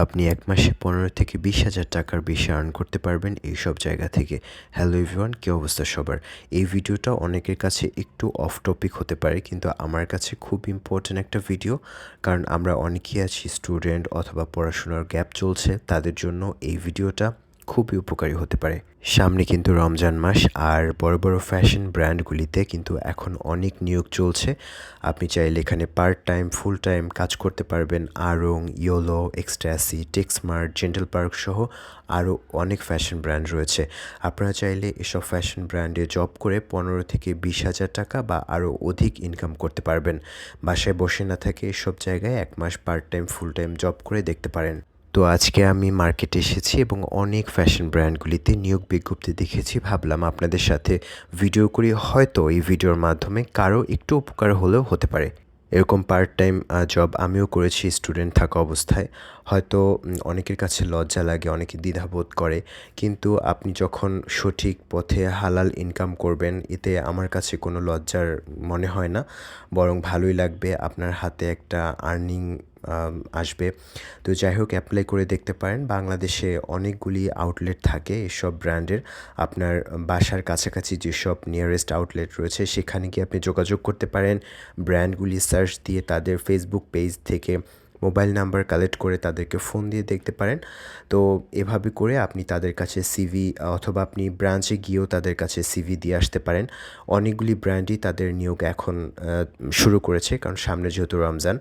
আপনি এক মাসে 15 থেকে 20,000 টাকার বেশি আর্ন করতে পারবেন এইসব জায়গা থেকে। হ্যালো এভরিওয়ান, কী অবস্থা সবার? এই ভিডিওটা অনেকের কাছে একটু অফ টপিক হতে পারে, কিন্তু আমার কাছে খুব ইম্পর্ট্যান্ট একটা ভিডিও। কারণ আমরা অনেকেই আছি স্টুডেন্ট অথবা পড়াশোনার গ্যাপ চলছে, তাদের জন্য এই ভিডিওটা খুবই উপকারী হতে পারে। সামনে কিন্তু রমজান মাস, আর বড় বড় ফ্যাশন ব্র্যান্ডগুলিতে কিন্তু এখন অনেক নিয়োগ চলছে। আপনি চাইলে এখানে পার্ট টাইম, ফুল টাইম কাজ করতে পারবেন। আড়ং, ইয়োলো, এক্সট্যাসি, টেক্সমার্ট, জেন্টাল পার্ক সহ আরও অনেক ফ্যাশন ব্র্যান্ড রয়েছে। আপনারা চাইলে এসব ফ্যাশন ব্র্যান্ডে জব করে 15 থেকে 20,000 টাকা বা আরও অধিক ইনকাম করতে পারবেন। বাসায় বসে না থেকে এসব জায়গায় এক মাস part time, full time job করে দেখতে পারেন। তো আজকে আমি মার্কেটে এসেছি এবং অনেক ফ্যাশন ব্র্যান্ডগুলিতে নিয়োগ বিজ্ঞপ্তি দেখেছি। ভাবলাম আপনাদের সাথে ভিডিও করি, হয়তো এই ভিডিওর মাধ্যমে কারো একটু উপকার হলেও হতে পারে। এরকম পার্ট টাইম জব আমিও করেছি স্টুডেন্ট থাকা অবস্থায়। হয়তো অনেকের কাছে লজ্জা লাগে, অনেকে দ্বিধাবোধ করে, কিন্তু আপনি যখন সঠিক পথে হালাল ইনকাম করবেন, এতে আমার কাছে কোনো লজ্জার মনে হয় না, বরং ভালোই লাগবে। আপনার হাতে একটা আর্নিং আসবে। তো যাই হোক, অ্যাপ্লাই করে দেখতে পারেন। বাংলাদেশে অনেকগুলি আউটলেট থাকে এসব ব্র্যান্ডের। আপনার বাসার কাছাকাছি যেসব নিয়ারেস্ট আউটলেট রয়েছে সেখানে গিয়ে আপনি যোগাযোগ করতে পারেন। ব্র্যান্ডগুলি সার্চ দিয়ে তাদের ফেসবুক পেজ থেকে মোবাইল নাম্বার কালেক্ট করে তাদেরকে ফোন দিয়ে দেখতে পারেন। তো এভাবে করে আপনি তাদের কাছে সিভি, অথবা আপনি ব্রাঞ্চে গিয়েও তাদের কাছে সিভি দিয়ে আসতে পারেন। অনেকগুলি ব্র্যান্ডই তাদের নিয়োগ এখন শুরু করেছে, কারণ সামনে যেহেতু রমজান।